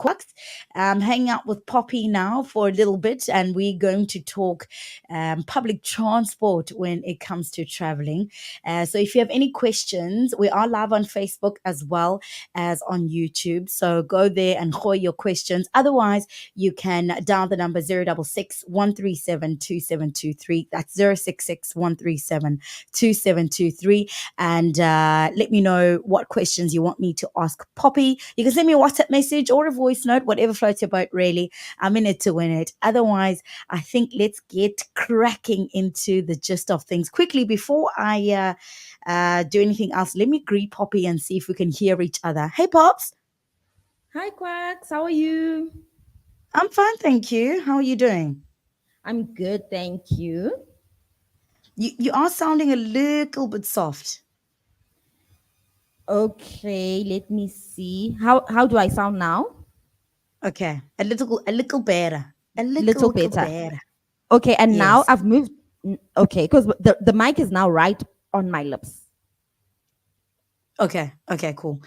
Quacks. I'm hanging out with Poppy now for a little bit, and we're going to talk public transport when it comes to traveling. So if you have any questions, we are live on Facebook as well as on YouTube. So go there and hoy your questions. Otherwise, you can dial the number 066 137 2723. That's 066 137 2723. And let me know what questions you want me to ask Poppy. You can send me a WhatsApp message or a voice note, whatever floats your boat, really. I'm in it to win it. Otherwise, I think let's get cracking into the gist of things. Quickly, before I do anything else, let me greet Poppy and see if we can hear each other. Hey, Pops. Hi, Quacks. How are you? I'm fine, thank you. How are you doing? I'm good, thank you. You are sounding a little bit soft. Okay, let me see. How do I sound now? Okay, a little better. A Little little better. better. Okay, and now Yes. I've moved. Okay, because the mic is now right on my lips. Okay. Okay. Cool.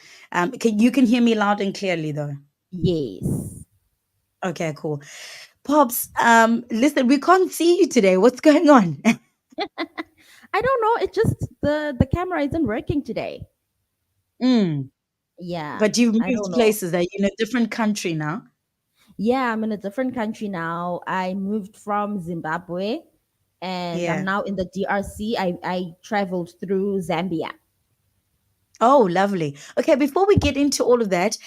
You can hear me loud and clearly though. Yes. Okay. Cool. Pops. Listen, we can't see you today. What's going on? I don't know. It just the camera isn't working today. mm, Yeah, but you've I don't moved know. places. Are you in a different country now? Yeah, I'm in a different country now. I moved from Zimbabwe, and I'm Yeah. now in the DRC. I traveled through Zambia. Oh, lovely. Okay, before we get into all of that,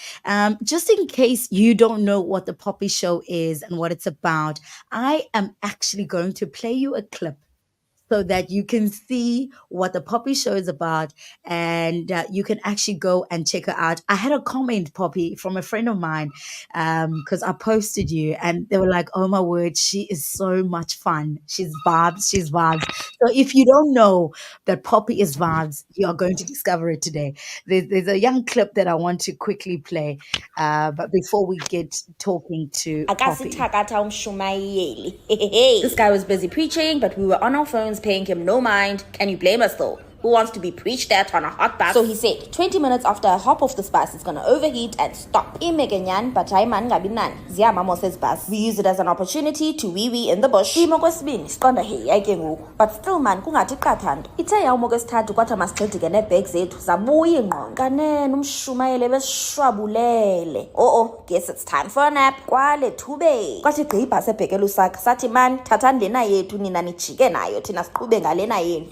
just in case you don't know what the Poppy Show is and what it's about, I am actually going to play you a clip so that you can see what the Poppy Show is about, and you can actually go and check her out. I had a comment, Poppy, from a friend of mine, because I posted you, and they were like, "Oh my word, she is so much fun. She's vibes. She's vibes." So if you don't know that Poppy is vibes, you are going to discover it today. There's a young clip that I want to quickly play, but before we get talking to Poppy. Akasithakatha umshumayeli. This guy was busy preaching, but we were on our phones paying him no mind. Can you blame us though? Who wants to be preached at on a hot bus? So he said, 20 minutes after I hop off this bus, it's gonna overheat and stop. Imekenyan, but I man gabinan. Ziyamamo says bus. We use it as an opportunity to wee in the bush. Imo kwesibini, skonda hey ayike ngoku. But still man, kungathi qathando. Ithe yawumo kwesithathu kwathi masixedike neebag zethu zabuya ingqondo. Kanene umshumayele besishwabulele. Guess it's time for a nap. Kwale thube. Kwathi gqi ibhasi ebhekela usakhe sathi man, thathani lena yethu nina nijike nayo thina siqhube ngalena yenu.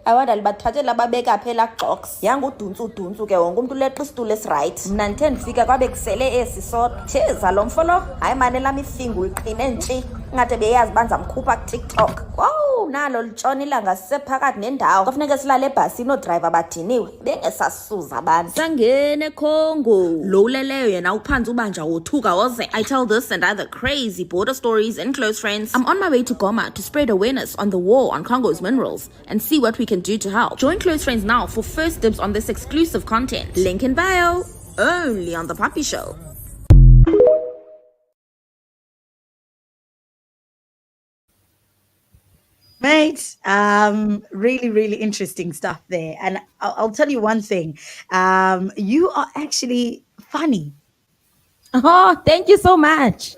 I wonder bathathela babeka phela xox yanguduntsu ke wonke umuntu leqa isitulo esiright mna ndithe ndifika kwabe kusele esi sodwa theza lo mfolo hayi mane lami ifingu liqine ntshi ngathi beyazi banza mkhupha kuTikTok. Wow, nalo litshona ilanga sisephakathi nendawo kwafuneka silale ebhasini oodriver badiniwe bengesasuza abantu sangene eCongo lo uleleyo yena uphansi ubanja wothuka woze. I tell this and other crazy border stories and close friends. I'm on my way to Goma to spread awareness on the war on Congo's minerals and see what we can do to help. Join close friends now for first dibs on this exclusive content. Link in bio, only on the Poppy Show. Mate, really, really interesting stuff there. And I'll tell you one thing. You are actually funny. Oh, thank you so much.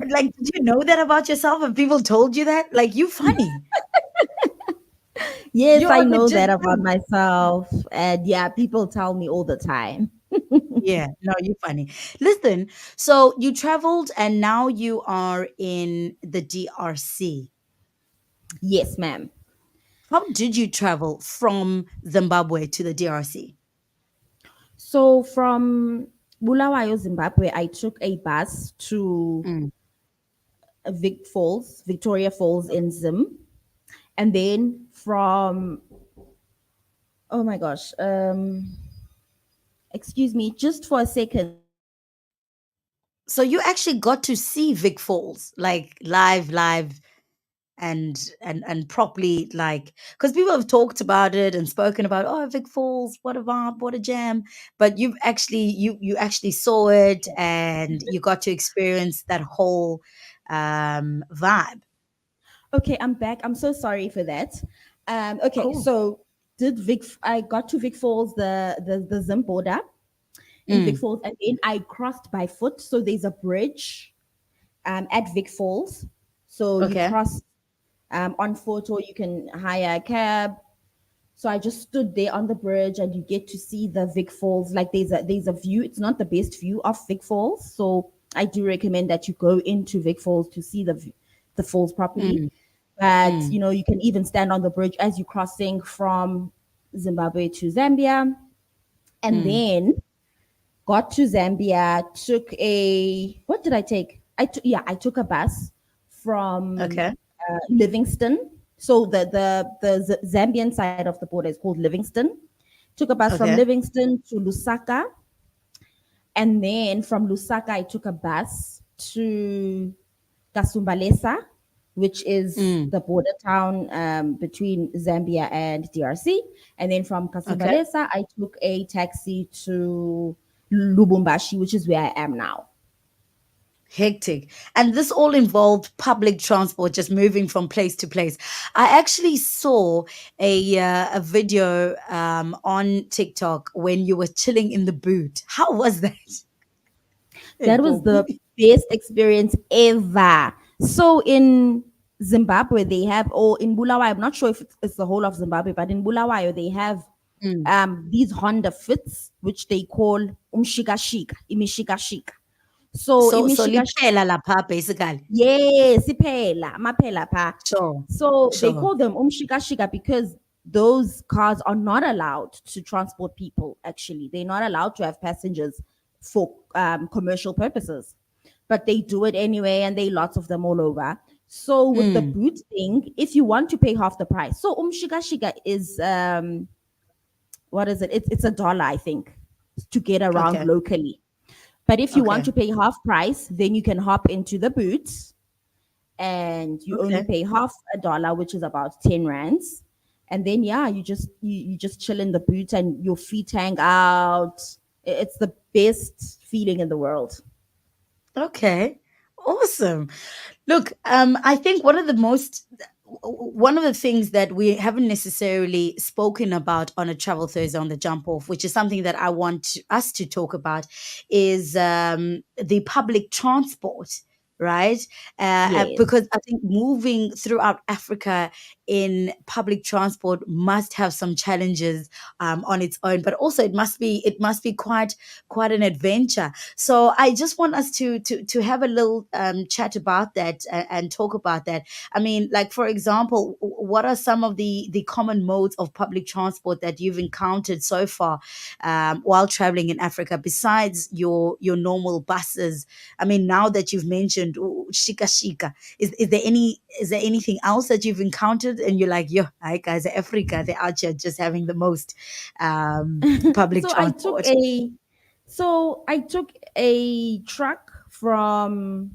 Like, did you know that about yourself? Have people told you that? Like, you funny. Yes, You I are know legit that about funny. myself. And yeah, people tell me all the time. Yeah, no, you're funny. Listen, so you traveled and now you are in the DRC. Yes, ma'am. How did you travel from Zimbabwe to the DRC? So from Bulawayo, Zimbabwe, I took a bus to Mm. Victoria Falls in Zim. And then from, oh my gosh, excuse me, just for a second. So you actually got to see Vic Falls, like live, and properly, like, because people have talked about it and spoken about, oh, Vic Falls, what a vibe, what a jam. But you actually saw it and you got to experience that whole vibe. Okay, I'm back. I'm so sorry for that. Okay, Cool. so I got to Vic Falls, the Zim border. in Vic Falls, and then I crossed by foot. So there's a bridge at Vic Falls. So you Okay. cross on foot, or you can hire a cab. So I just stood there on the bridge, and you get to see the Vic Falls. Like there's a view. It's not the best view of Vic Falls, so I do recommend that you go into Vic Falls to see the falls properly. Mm, But mm, you can even stand on the bridge as you're crossing from Zimbabwe to Zambia, and mm. then got to Zambia. Took a what did I take? I took a bus from Okay. Livingston. So the Zambian side of the border is called Livingston. Took a bus from Okay. Livingston to Lusaka, and then from Lusaka I took a bus to Kasumbalesa, which is Mm, the border town between Zambia and DRC. And then from okay. Kasumbalesa, I took a taxi to Lubumbashi, which is where I am now. Hectic. And this all involved public transport, just moving from place to place. I actually saw a video on TikTok when you were chilling in the boot. How was that? Hey, That was the Bobby. best experience ever. So in Zimbabwe, they have, or in Bulawayo, I'm not sure if it's the whole of Zimbabwe, but in Bulawayo, they have Mm. these Honda Fits, which they call umshikashika, imishikashika. So So imishikashika, liphela lapha basically. yes, iphela, amaphela pha. Sure. So they Sure. call them umshikashika because those cars are not allowed to transport people. Actually, they're not allowed to have passengers for commercial purposes, but they do it anyway, and they lots of them all over. So with the Mm. boot thing, if you want to pay half the price, so umshikashika is what is it? It's $1, I think, to get around Okay. locally. But if you want Okay. to pay half price, then you can hop into the boots, and you only Okay. pay half $1, which is about 10 rands. And then yeah, you just chill in the boots and your feet hang out. It's the best feeling in the world. Okay. Awesome. Look, I think one of the things that we haven't necessarily spoken about on a travel Thursday on the jump off, which is something that I want us to talk about, is the public transport, right? Yes. Because I think moving throughout Africa in public transport must have some challenges on its own, but also it must be quite an adventure. So I just want us to have a little chat about that and talk about that. I mean, like for example, what are some of the common modes of public transport that you've encountered so far while traveling in Africa, besides your normal buses? I mean, now that you've mentioned shika shika, is there anything else that you've encountered and you're like, yo, hi guys, Africa, they're out here just having the most public so I took transport. a so I took a truck from,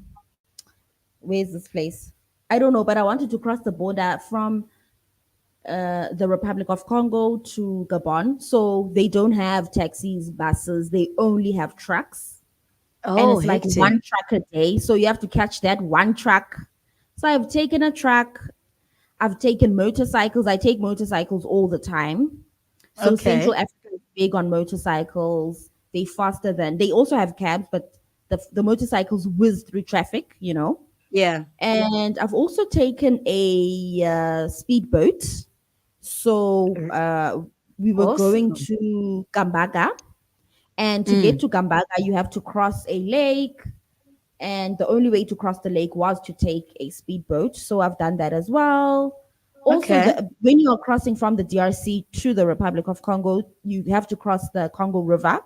where's this place? I don't know, but I wanted to cross the border from the Republic of Congo to Gabon. So they don't have taxis, buses, they only have trucks. And Oh, it's like hectic. one truck a day. So you have to catch that one truck. So I've taken a truck, I've taken motorcycles. I take motorcycles all the time. So Central Okay. Africa is big on motorcycles. They faster than, they also have cabs, but the motorcycles whiz through traffic. Yeah. And I've also taken a speedboat. So R- we were going Awesome. to Gambaga, and to get Mm. to Gambaga, you have to cross a lake. And the only way to cross the lake was to take a speedboat. So I've done that as well. Also, Okay. when you are crossing from the DRC to the Republic of Congo, you have to cross the Congo River.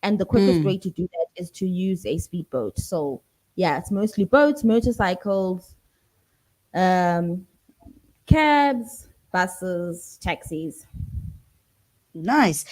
And the quickest Mm. way to do that is to use a speedboat. So, yeah, it's mostly boats, motorcycles, um, cabs, buses, taxis. Nice.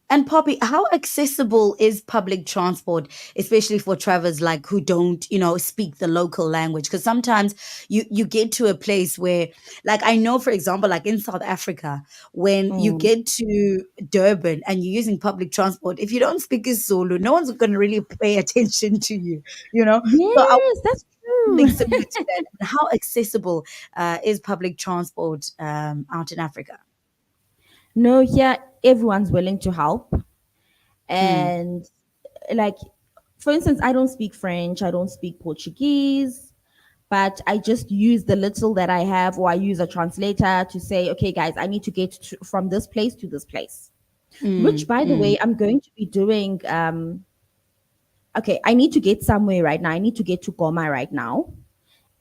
And Poppy, how accessible is public transport, especially for travelers like who don't, speak the local language? Because sometimes you get to a place where, like I know, for example, like in South Africa, when you Mm. get to Durban and you're using public transport, if you don't speak Zulu, no one's going to really pay attention to you, you know. So I Yes, that's something true. similar to that. How accessible is public transport out in Africa? No, here everyone's willing to help. Mm. And like, for instance, I don't speak French, I don't speak Portuguese, but I just use the little that I have, or I use a translator to say, okay, guys, I need to get from this place to this place. Which, Mm. by the Mm. way, I'm going to be doing. Okay, I need to get somewhere right now. I need to get to Goma right now,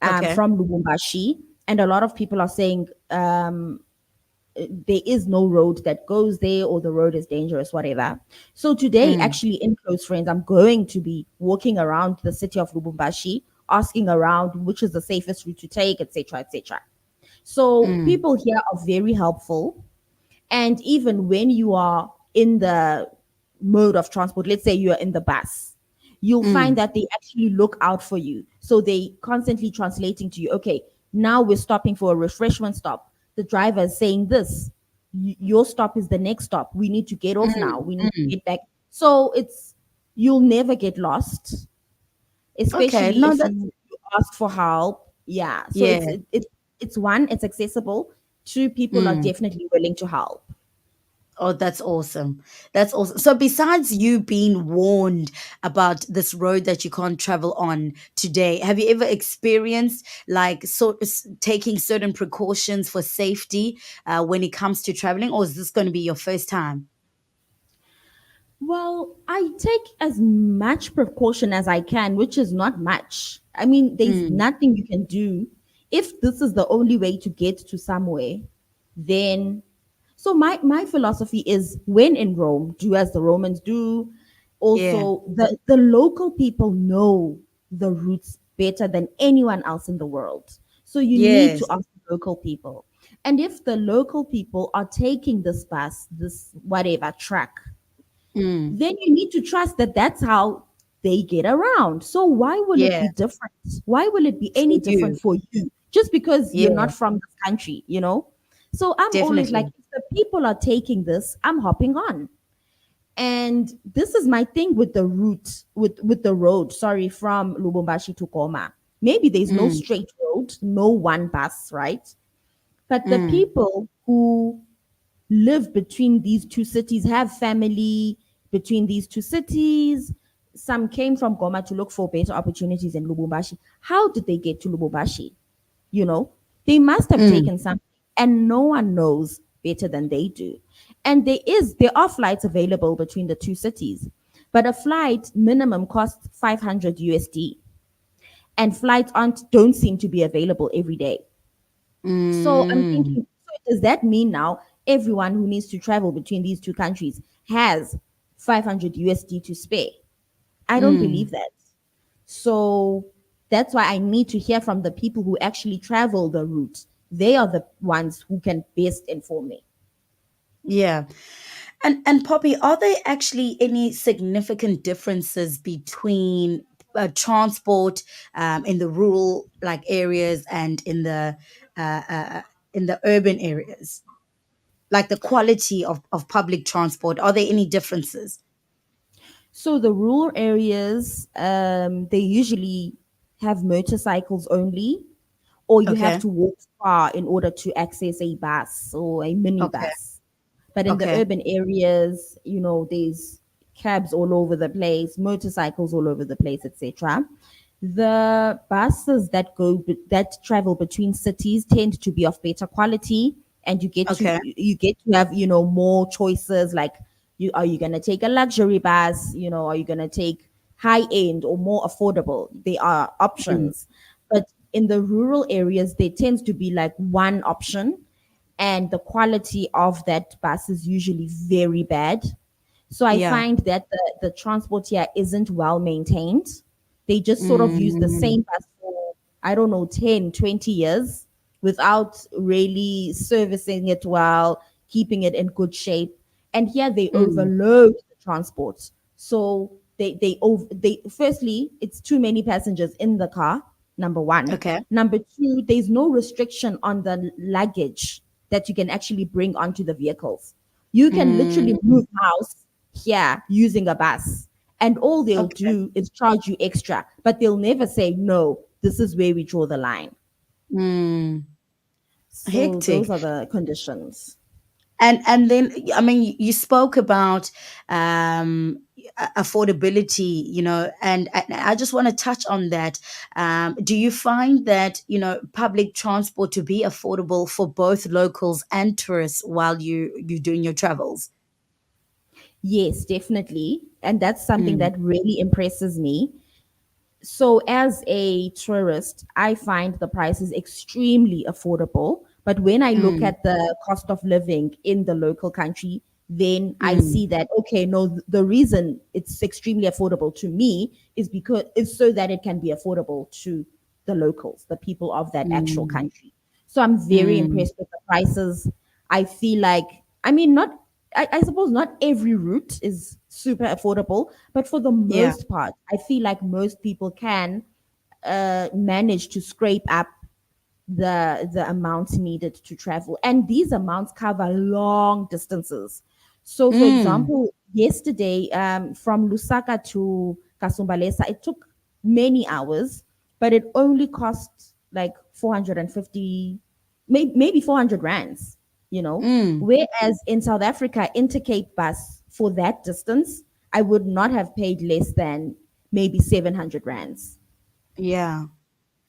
Okay. from Lubumbashi, and a lot of people are saying there is no road that goes there, or the road is dangerous, whatever. So today, Mm. actually, in Close Friends, I'm going to be walking around the city of Lubumbashi, asking around which is the safest route to take, etc., etc. So Mm. people here are very helpful. And even when you are in the mode of transport, let's say you're in the bus, you'll find Mm. that they actually look out for you. So they constantly translating to you, okay, now we're stopping for a refreshment stop. The driver is saying this. Your stop is the next stop. We need to get off now. Mm. We need to Mm. get back. So you'll never get lost, Okay. especially No, if that's you ask for help. Yeah. So yeah. it's one, it's accessible. Two, people are Mm. definitely willing to help. Oh, that's awesome. That's awesome. So, besides you being warned about this road that you can't travel on today, have you ever experienced like taking certain precautions for safety when it comes to traveling, or is this going to be your first time? Well, I take as much precaution as I can, which is not much. I mean, there's Mm. nothing you can do. If this is the only way to get to somewhere, then so my philosophy is, when in Rome, do as the Romans do. Yeah. Also, the local people know the routes better than anyone else in the world. So you need to Yes. ask the local people. And if the local people are taking this bus, this whatever truck, Mm. then you need to trust that that's how they get around. So why will it Yeah. be different? Why will it be For any different you. for you just because you're Yeah. not from this country? So I'm always like, Definitely. if the people are taking this, I'm hopping on. And this is my thing with the route, with the road, sorry, from Lubumbashi to Goma. Maybe there's no Mm. straight road, no one bus, right? But the Mm. people who live between these two cities, have family between these two cities. Some came from Goma to look for better opportunities in Lubumbashi. How did they get to Lubumbashi? You know, they must have Mm. taken something, and no one knows better than they do. And there are flights available between the two cities, but a flight minimum costs 500 USD, and flights aren't don't seem to be available every day. So I'm Mm. thinking, so does that mean now everyone who needs to travel between these two countries has 500 USD to spare? I don't Mm. believe that. So that's why I need to hear from the people who actually travel the route. They are the ones who can best inform me. Yeah. And Poppy, are there actually any significant differences between transport in the rural like areas and in the urban areas? Like the quality of public transport, are there any differences? So the rural areas, they usually have motorcycles only, or you have Okay. to walk far in order to access a bus or a Okay. minibus. But in the Okay. urban areas, there's cabs all over the place, motorcycles all over the place, etc. The buses that travel between cities tend to be of better quality, and Okay. you get to have more choices. Like, are you gonna take a luxury bus? Are you gonna take high end or more affordable? There are Mm. options, but in the rural areas, there tends to be like one option, and the quality of that bus is usually very bad. So I Yeah. find that the transport here isn't well maintained. They just sort of use the Mm. same bus for, I don't know, 10, 20 years without really servicing it well, keeping it in good shape. And here they Mm. overload the transport. So they firstly, it's too many passengers in the car, number one. Okay. Number two, there's no restriction on the luggage that you can actually bring onto the vehicles. You can literally Mm. move house here using a bus, and all they'll Okay. do is charge you extra, but they'll never say, no, this is where we draw the line. Mm. So those Hectic. are the conditions. and then I mean you spoke about um affordability, and I just want to touch on that. Do you find that public transport to be affordable for both locals and tourists while you're doing your travels? Yes, definitely. And that's something Mm, that really impresses me. So, as a tourist, I find the prices extremely affordable. But when I look mm, at the cost of living in the local country, then I mm, see that, okay, no, the reason it's extremely affordable to me is because it's so that it can be affordable to the locals, the people of that actual mm, country. So I'm very mm. impressed with the prices. I feel like, I mean, not, I suppose not every route is super affordable, but for the Yeah. most part, I feel like most people can manage to scrape up the amounts needed to travel, and these amounts cover long distances. So, for Mm, example, yesterday from Lusaka to Kasumbalesa, it took many hours, but it only cost like 450, maybe 400 rands. mm. Whereas in South Africa, Intercape bus for that distance, I would not have paid less than maybe 700 rands. Yeah.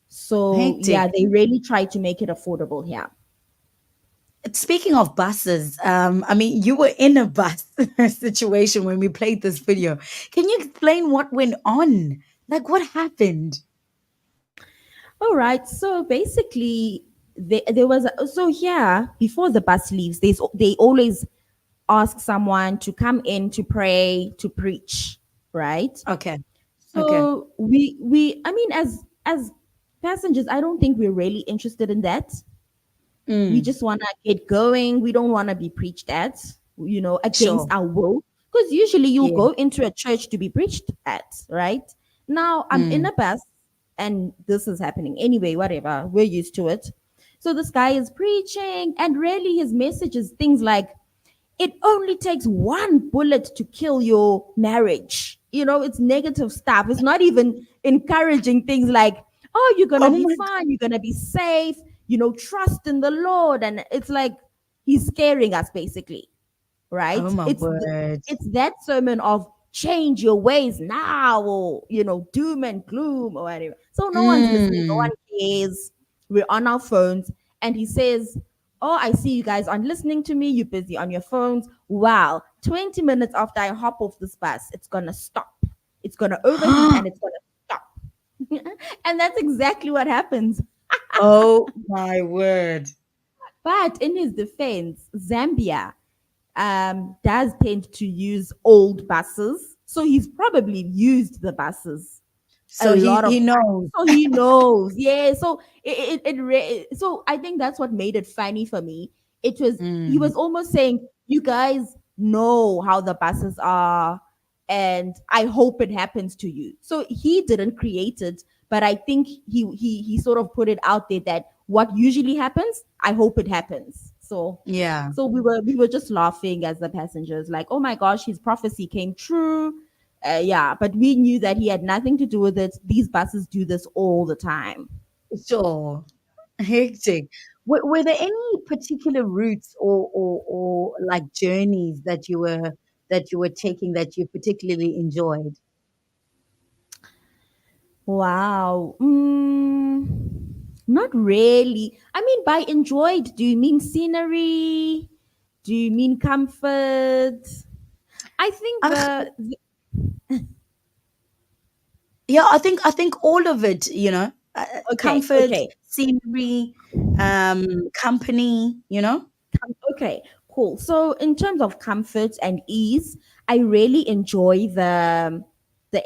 So Hectic. yeah, they really try to make it affordable here. Speaking of buses, I mean, you were in a bus situation when we played this video. Can you explain what went on? Like, what happened? All right. So basically, there was so here before the bus leaves, they always ask someone to come in to pray to preach, right? Okay. Okay. So we I mean as passengers, I don't think we're really interested in that. We Mm, just want to get going. We don't want to be preached at, against sure. our will. Because usually you'll Yeah. go into a church to be preached at, right? Now I'm in Mm. a bus and this is happening. Anyway, whatever. We're used to it. So this guy is preaching, and really his message is things like, it only takes one bullet to kill your marriage. It's negative stuff. It's not even encouraging things like, oh, you're going to Oh be my, fine. You're going to be safe. Trust in the Lord. And it's like he's scaring us basically, oh right? my word. It's that sermon of change your ways now, or doom and gloom or whatever. So no one's listening, no Mm. one cares. We're on our phones, and he says, oh, I see you guys aren't listening to me, you're busy on your phones. Wow, 20 minutes after I hop off this bus, it's gonna stop, it's gonna overheat, and it's gonna stop. And that's exactly what happens. Oh my word. But in his defense, Zambia does tend to use old buses. So he's probably used the buses a So he lot of he times. knows. So he knows. Yeah. So so I think that's what made it funny for me. He Mm. was almost saying, you guys know how the buses are, and I hope it happens to you. So he didn't create it, but I think he sort of put it out there that what usually happens, I hope it happens. So Yeah. we were just laughing as the passengers, like, oh my gosh, his prophecy came true. Yeah, but we knew that he had nothing to do with it. These buses do this all the time. Sure. Hectic. Were there any particular routes or like journeys that you were taking that you particularly enjoyed? Wow. Not really. I mean, by enjoyed, do you mean scenery? Do you mean comfort? I think Ah, the yeah, I think all of it, okay, comfort, okay. scenery, company. Okay, cool. So in terms of comfort and ease, I really enjoy the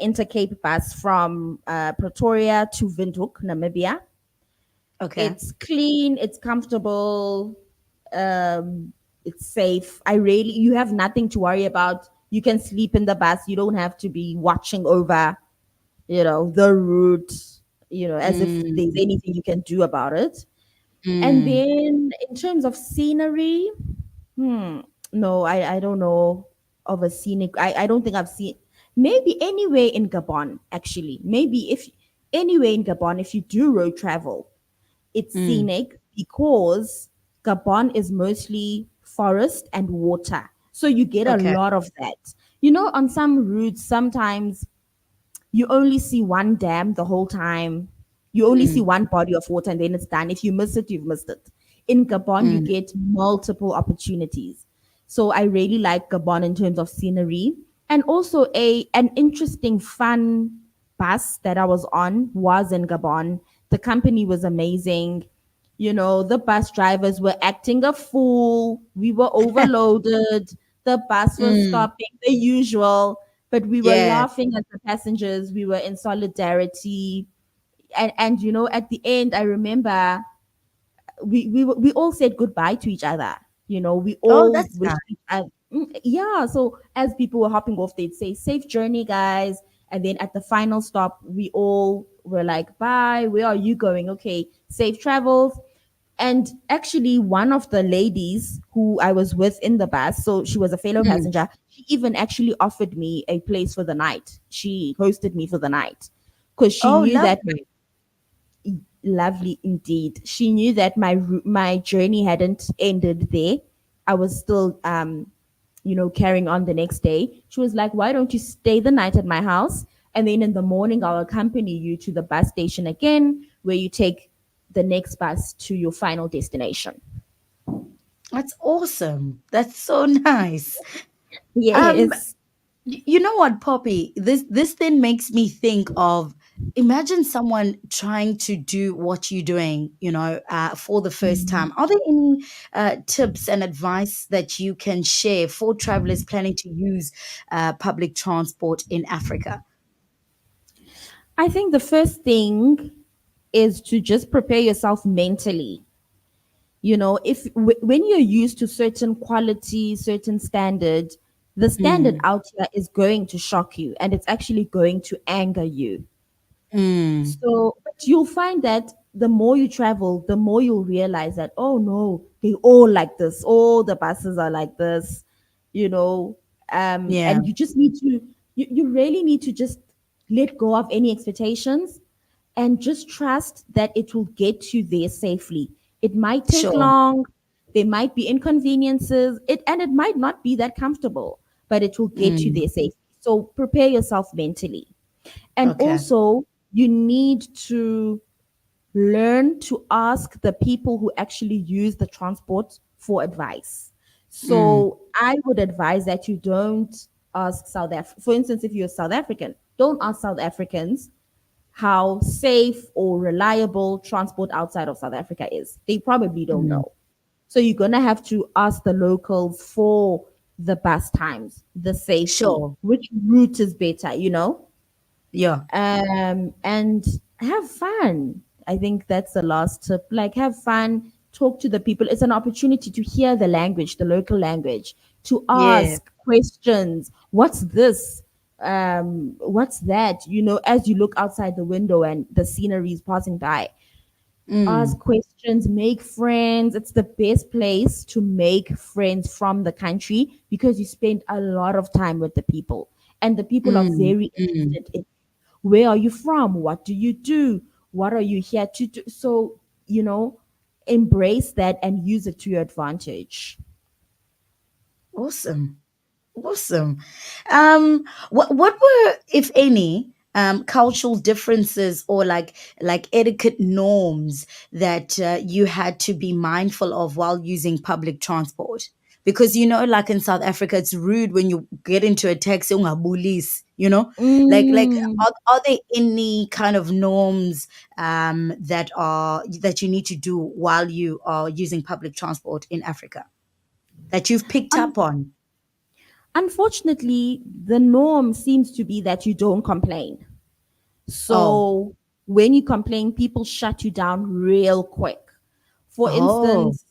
Intercape bus from Pretoria to Windhoek, Namibia. Okay. It's clean, it's comfortable, um, it's safe. You have nothing to worry about. You can sleep in the bus. You don't have to be watching over, the route, as if there's Mm, anything you can do about it. And mm, then in terms of scenery, Hmm. No, I don't know of a scenic. I don't think I've seen. Maybe anywhere in Gabon, actually. Maybe if anywhere in Gabon, if you do road travel, it's mm, scenic because Gabon is mostly forest and water. So you get a Okay. lot of that. On some routes, sometimes you only see one dam the whole time. You only see Mm, one body of water and then it's done. If you miss it, you've missed it. In Gabon, you mm, get multiple opportunities. So I really like Gabon in terms of scenery. And also an interesting fun bus that I was on was in Gabon. The company was amazing. The bus drivers were acting a fool. We were overloaded. The bus was mm. stopping, the usual, but we were Yeah. laughing at the passengers. We were in solidarity. And at the end, I remember we all said goodbye to each other. We Oh, all that's wished nice. each other. Yeah. So as people were hopping off, they'd say, "Safe journey, guys." And then at the final stop, we all were like, "Bye. Where are you going?" Okay, safe travels. And actually, one of the ladies who I was with in the bus, so she was a fellow Mm. passenger, she even actually offered me a place for the night. She hosted me for the night because she Oh, knew that lovely. lovely indeed. She knew that my journey hadn't ended there. I was still carrying on the next day. She was like, "Why don't you stay the night at my house, and then in the morning I'll accompany you to the bus station again, where you take the next bus to your final destination." That's awesome. That's so nice. Um, Yes. You know what, Poppy? This then makes me think of, imagine someone trying to do what you're doing, for the first time. Are there any tips and advice that you can share for travelers planning to use public transport in Africa? I think the first thing is to just prepare yourself mentally. If when you're used to certain quality, certain standard, the standard Mm, out here is going to shock you and it's actually going to anger you. mm, So, but you'll find that the more you travel, the more you'll realize that, oh no, they all like this. All the buses are like this, you know. yeah, And you just need to, you really need to just let go of any expectations and just trust that it will get you there safely. It might take sure. long, there might be inconveniences, it might not be that comfortable, but it will get you Mm, there safely. So prepare yourself mentally. And okay. also, you need to learn to ask the people who actually use the transport for advice. Mm, So I would advise that you don't ask For instance, if you're South African, don't ask South Africans how safe or reliable transport outside of South Africa is. They probably don't mm, know. So you're going to have to ask the locals for the bus times, the safety, sure. which route is better. Yeah. And have fun. I think that's the last tip. Like, have fun, talk to the people. It's an opportunity to hear the language, the local language, to Yeah. ask questions. What's this? What's that? As you look outside the window and the scenery is passing by, ask Mm, questions, make friends. It's the best place to make friends from the country because you spend a lot of time with the people, and the people are mm, very mm. interested in where are you from, what do you do, what are you here to do. So embrace that and use it to your advantage. Awesome. Awesome. What were, if any, cultural differences or like etiquette norms that you had to be mindful of while using public transport? Because like in South Africa, it's rude when you get into a taxi, ungabulisi, like Mm. are there any kind of norms that you need to do while you are using public transport in Africa that you've picked Un- up on? Unfortunately, the norm seems to be that you don't complain. Oh, So when you complain, people shut you down real quick. For oh. instance,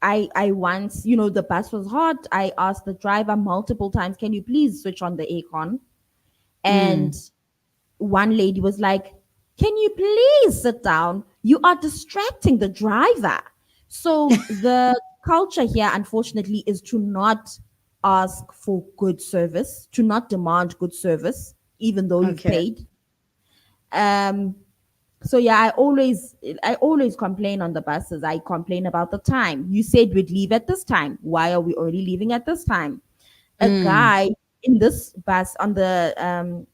I once, the bus was hot. I asked the driver multiple times, "Can you please switch on the aircon?" And Mm. one lady was like, "Can you please sit down? You are distracting the driver." So the culture here, unfortunately, is to not ask for good service, to not demand good service, even though you've Okay. paid. Um, So yeah, I always complain on the buses. I complain about the time. You said we'd leave at this time. Why are we already leaving at this time? A Mm. guy in this bus on the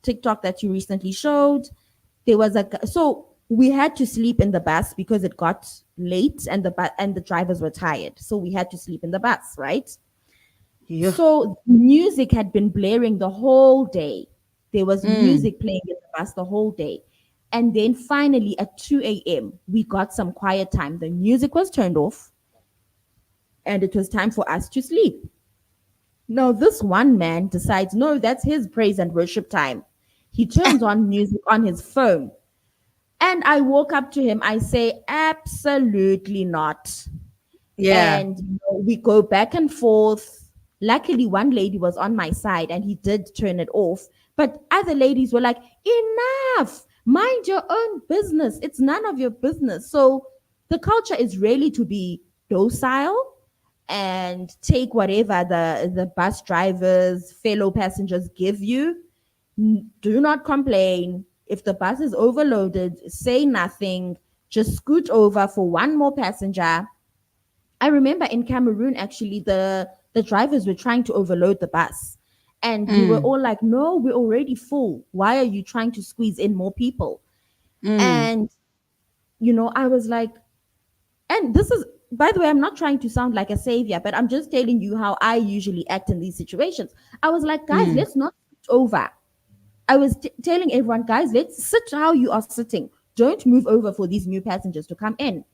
TikTok that you recently showed, there was so we had to sleep in the bus because it got late and the drivers were tired. So we had to sleep in the bus, right? Yeah. So music had been blaring the whole day. There was Mm. music playing in the bus the whole day. And then finally at 2 a.m., we got some quiet time. The music was turned off and it was time for us to sleep. Now, this one man decides, no, that's his praise and worship time. He turns on music on his phone. And I walk up to him. I say, absolutely not. Yeah. And we go back and forth. Luckily, one lady was on my side and he did turn it off. But other ladies were like, enough, mind your own business. It's none of your business. So the culture is really to be docile and take whatever the bus drivers, fellow passengers give you. Do not complain. If the bus is overloaded, say nothing. Just scoot over for one more passenger. I remember in Cameroon, actually, the drivers were trying to overload the bus. And we were Mm. all like, no, we're already full. Why are you trying to squeeze in more people? Mm. And, I was like, and this is, by the way, I'm not trying to sound like a savior, but I'm just telling you how I usually act in these situations. I was like, guys, Mm. let's not switch over. I was telling everyone, guys, let's sit how you are sitting. Don't move over for these new passengers to come in.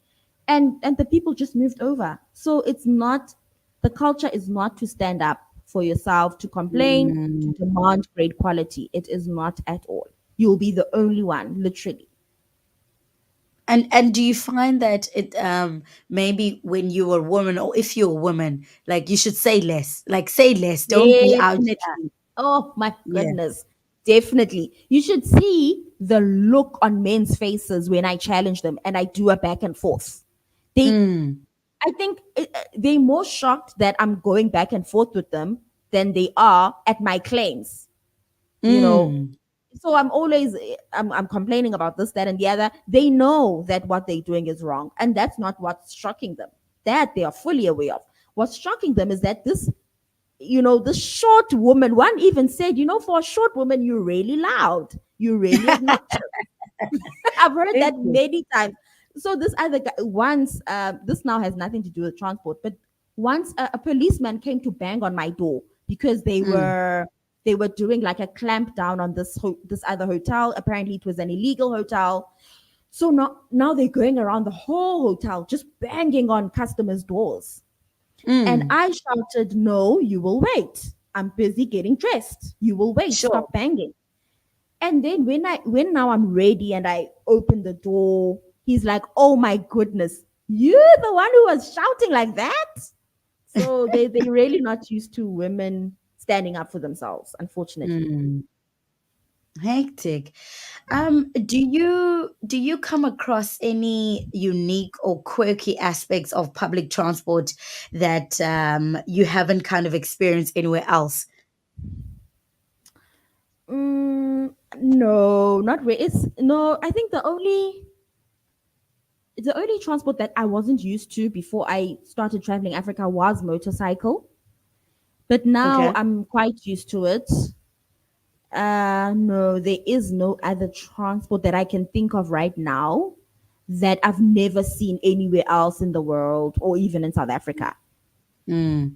And the people just moved over. So it's not, the culture is not to stand up for yourself, to complain, to Mm. demand great quality. It is not at all. You'll be the only one, literally. And do you find that it maybe when you're a woman, or if you're a woman, like you should say less, like say less, don't be out here. Definitely. Oh my Yeah. goodness. Definitely. You should see the look on men's faces when I challenge them and I do a back and forth. They, Mm. I think they're more shocked that I'm going back and forth with them than they are at my claims. You know, Mm. so I'm always I'm complaining about this, that, and the other. They know that what they're doing is wrong, and that's not what's shocking them. That they are fully aware of. What's shocking them is that this short woman. One even said, for a short woman, you're really loud. You're really obnoxious. I've heard that Okay. many times. So this other guy, once, this now has nothing to do with transport, but once a policeman came to bang on my door because they Mm. were they were doing like a clamp down on this other hotel. Apparently, it was an illegal hotel. So now they're going around the whole hotel just banging on customers' doors. And Mm. I shouted, "No, you will wait. I'm busy getting dressed. You will wait. Sure. Stop banging." And then when now I'm ready and I open the door, he's like, "Oh my goodness, you're the one who was shouting like that." So they really not used to women standing up for themselves, unfortunately. Mm. Hectic. Do you come across any unique or quirky aspects of public transport that you haven't kind of experienced anywhere else? No, not really. It's no. I think the only transport that I wasn't used to before I started traveling Africa was motorcycle, but now Okay. I'm quite used to it. No, there is no other transport that I can think of right now that I've never seen anywhere else in the world or even in South Africa. Mm.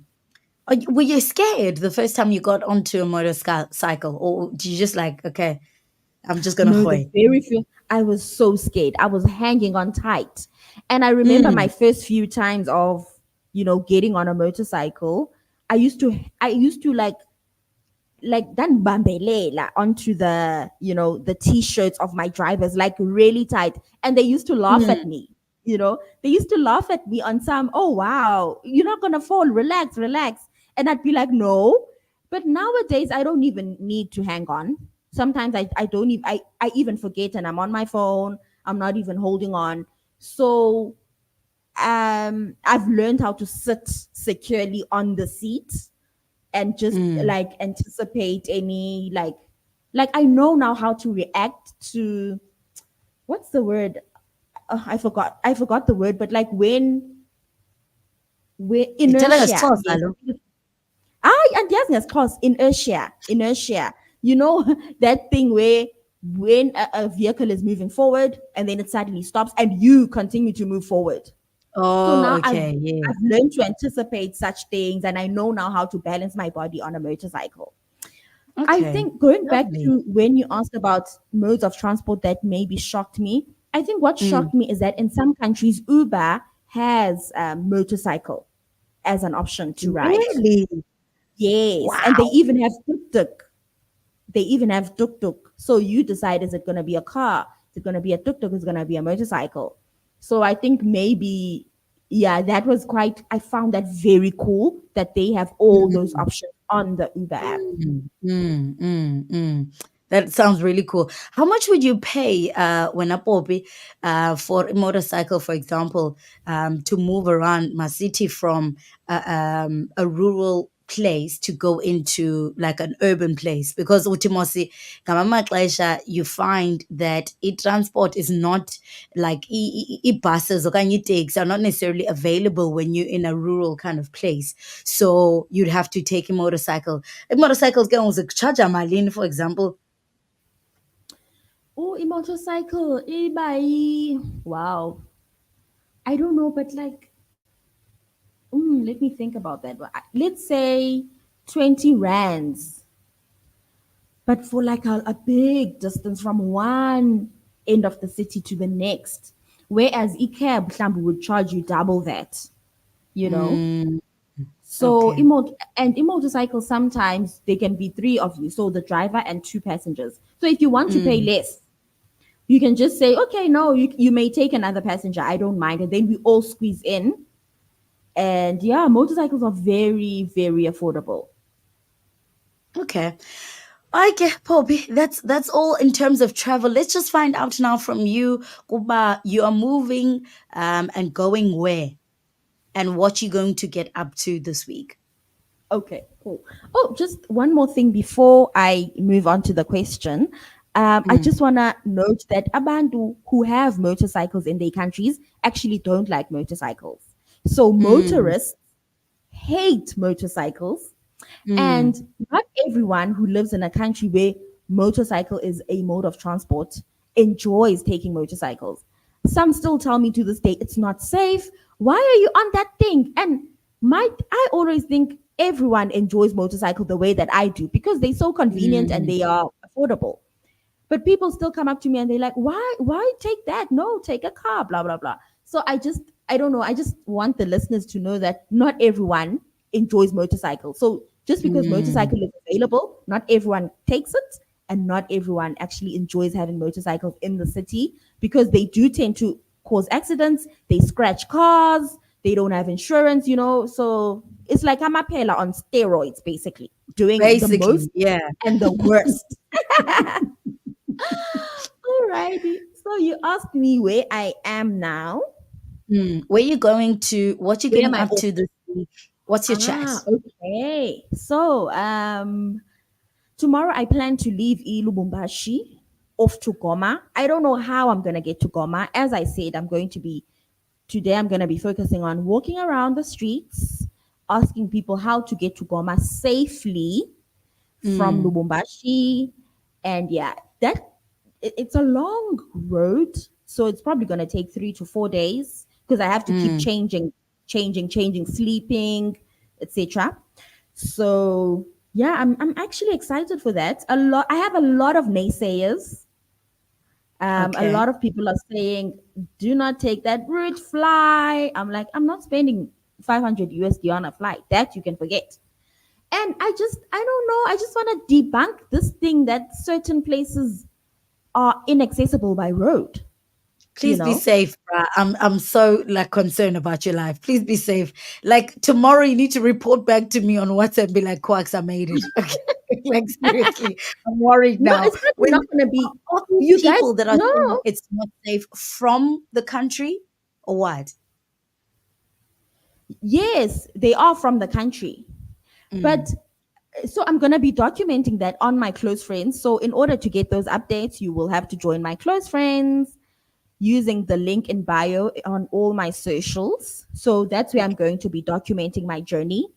Were you scared the first time you got onto a motorcycle, or did you just like, okay, I'm just gonna No, the hoy? very few, I was so scared. I was hanging on tight. And I remember my Mm. first few times of, getting on a motorcycle. I used to like then bambelela onto the t-shirts of my drivers like really tight, and they used to laugh at Mm. me. They used to laugh at me on some, "Oh wow, you're not gonna fall, relax, relax." And I'd be like, "No." But nowadays I don't even need to hang on. Sometimes I don't even I even forget and I'm on my phone. I'm not even holding on. So I've learned how to sit securely on the seat and just Mm. like anticipate any like I know now how to react to what's the word? I forgot the word, but like when Ngithetha inertia. ngesiXhosa Yes. lo. And yes, yes, cause inertia. You know that thing where when a vehicle is moving forward and then it suddenly stops and you continue to move forward. So Oh, now okay, yeah. I've learned to anticipate such things and I know now how to balance my body on a motorcycle. I Okay, think going back lovely. to when you asked about modes of transport that maybe shocked me, I think what Mm. shocked me is that in some countries, Uber has a motorcycle as an option to ride. Really? Yes, and they Wow. even have tuk tuk. They even have tuk tuk. So you decide, is it going to be a car? Is it going to be a tuk tuk? Is it going to be a motorcycle? So I think maybe, yeah, that was quite. I found that very cool that they have all those Mm. options on the Uber app. That sounds really cool. How much would you pay when a POPI for a motorcycle, for example, to move around my city from a rural place to go into like an urban place? Because Utimosi, you find that transport is not like buses or takes are not necessarily available when you're in a rural kind of place. So you'd have to take a motorcycle. Motorcycles can also charge a malin, for example. Oh, a motorcycle, e-bike. Wow. I don't know, but like, let me think about that. Let's say 20 rands, but for like a big distance from one end of the city to the next. Whereas e-cab mhlambe, would charge you double that, you know? Mm, So okay. in motorcycles, sometimes they can be three of you, so the driver and two passengers. So if you want to pay Mm, less, you can just say, okay, no, you may take another passenger. I don't mind. And then we all squeeze in. And yeah, motorcycles are very, very affordable. okay. Okay, Poppy, that's all in terms of travel. Let's just find out now from you, Kuba, you are moving and going where and what you're going to get up to this week. Okay, cool. Oh, just one more thing before I move on to the question. I Mm, just want to note that Abantu who have motorcycles in their countries actually don't like motorcycles. So mm, motorists hate motorcycles. mm, And not everyone who lives in a country where motorcycle is a mode of transport enjoys taking motorcycles. Some still tell me to this day it's not safe. Why are you on that thing? And I always think everyone enjoys motorcycle the way that I do because they're so convenient and mm. they are affordable. But people still come up to me and they're like, why take that? No, take a car, blah, blah, blah. So I don't know. I just want the listeners to know that not everyone enjoys motorcycles. So just because Mm. motorcycle is available, not everyone takes it. And not everyone actually enjoys having motorcycles in the city because they do tend to cause accidents. They scratch cars. They don't have insurance, So it's like a mapela on steroids, basically, doing the most Basically, yeah. and the worst. Alrighty. So you asked me where I am now. Where you going to? What you Where am getting I up off? to this week? What's your chat? Okay. So tomorrow I plan to leave Lubumbashi off to Goma. I don't know how I'm gonna get to Goma. As I said, I'm gonna be focusing on walking around the streets, asking people how to get to Goma safely from Mm, Lubumbashi. And yeah, it's a long road, so it's probably going to take 3 to 4 days because I have to keep mm. changing, sleeping, etc. So yeah, I'm actually excited for that. I have a lot of naysayers. A Okay. lot of people are saying, "Do not take that route, fly." I'm like, I'm not spending 500 USD on a flight. That you can forget. And I don't know. I just want to debunk this thing that certain places are inaccessible by road, you Please be know? safe, bruh. I'm so like concerned about your life. Please be safe. Like tomorrow, you need to report back to me on WhatsApp. And be like, Quacks, I made it. Okay, like seriously, I'm worried No, now. it's probably When not going to be. are these You guys, people that are saying no. it's not safe from the country or what? Yes, they are from the country. But Mm, so I'm going to be documenting that on my close friends. So in order to get those updates, you will have to join my close friends. using the link in bio on all my socials. So that's where I'm going to be documenting my journey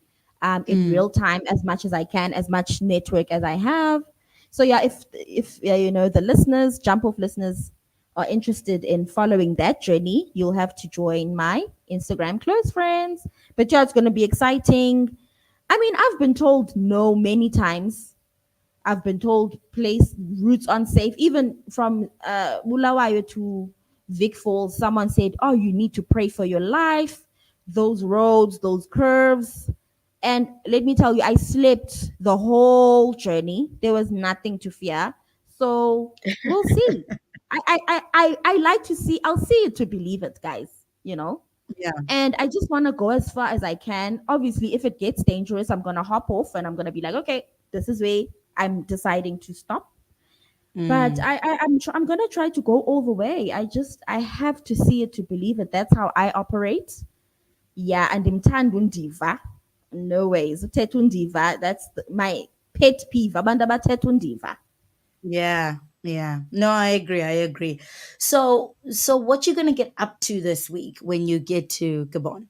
in Mm. real time as much as I can, as much network as I have. So yeah, if you know the listeners, jump off listeners are interested in following that journey, you'll have to join my Instagram close friends. But yeah, it's going to be exciting. I mean, I've been told no many times. I've been told place routes unsafe. Even from Bulawayo to Vic Falls, someone said, "Oh, you need to pray for your life. Those roads, those curves." And let me tell you, I slept the whole journey. There was nothing to fear. So we'll see. I like to see. I'll see it to believe it, guys. You know. Yeah. And I just want to go as far as I can. Obviously, if it gets dangerous, I'm going to hop off and I'm going to be like, okay, this is where I'm deciding to stop. But Mm. I'm going to try to go all the way. I have to see it to believe it. That's how I operate. Yeah, and imthandwa undiva. No ways. Uthetha undiva. That's my pet peeve. Abantu abathetha undiva. Yeah. Yeah. No, I agree. I agree. So what you gonna get up to this week when you get to Gabon?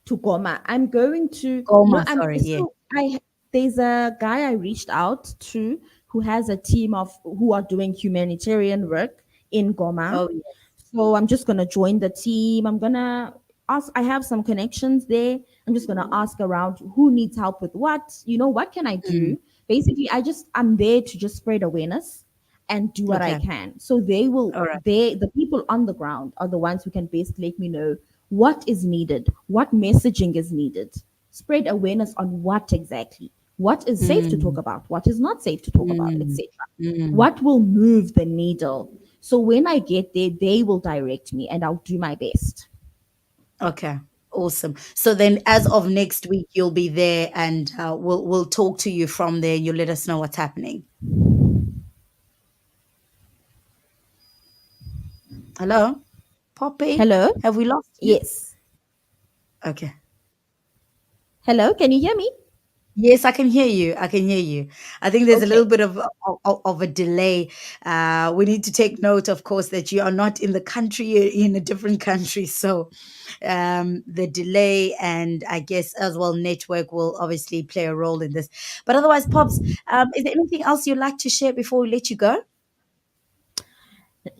To Goma. I'm going to no. Goma, I'm sorry. Yeah. so I there's a guy I reached out to who has a team of who are doing humanitarian work in Goma. Oh, yeah. So I'm just gonna join the team. I'm gonna ask. I have some connections there. I'm just gonna ask around who needs help with what. You know, what can I Mm. do? Basically, I'm there to just spread awareness and do what I Okay. can. So All right. the people on the ground are the ones who can basically let me know what is needed, what messaging is needed, spread awareness on what exactly, what is safe to talk Mm. about, what is not safe to talk about, Mm. etc. Mm. What will move the needle? So when I get there, they will direct me and I'll do my best. Okay. Awesome. So then, as of next week, you'll be there, and we'll talk to you from there. You'll let us know what's happening. Hello, Poppy. Hello? Have we lost you? Yes. Okay. Hello, can you hear me? Yes, I can hear you. I can hear you. I think there's a little Okay. bit of a delay. We need to take note, of course, that you are not in the country, you're in a different country. So the delay and I guess as well network will obviously play a role in this. But otherwise, Pops, is there anything else you'd like to share before we let you go?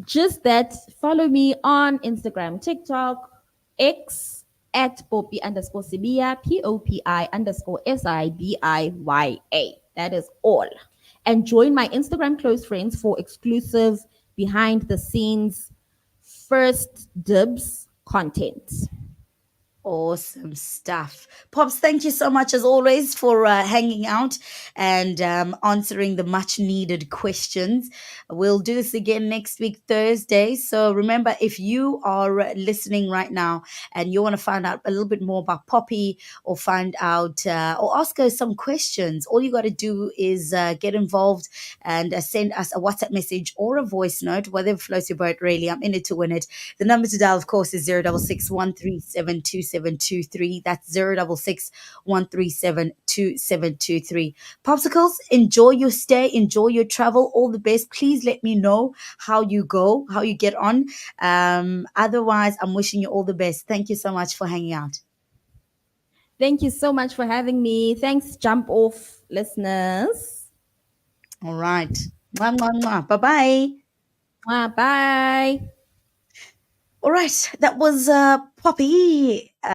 Just that follow me on Instagram, TikTok, X at Popi underscore Sibia, POPI underscore SIBIYA. That is all. And join my Instagram close friends for exclusive behind the scenes first dibs content. Awesome stuff. Pops, thank you so much as always for hanging out and answering the much needed questions. We'll do this again next week, Thursday. So remember, if you are listening right now and you want to find out a little bit more about Poppy or find out or ask her some questions, all you got to do is get involved and send us a WhatsApp message or a voice note, whatever floats your boat, really. I'm in it to win it. The number to dial, of course, is 066 137 2723. That's 066 137 2723. Popsicles, enjoy your stay, enjoy your travel. All the best. Please let me know how you go, how you get on. Otherwise, I'm wishing you all the best. Thank you so much for hanging out. Thank you so much for having me. Thanks, Jump Off listeners. All right. Mwah, mwah, mwah. Bye bye. Bye. All right. That was Poppy.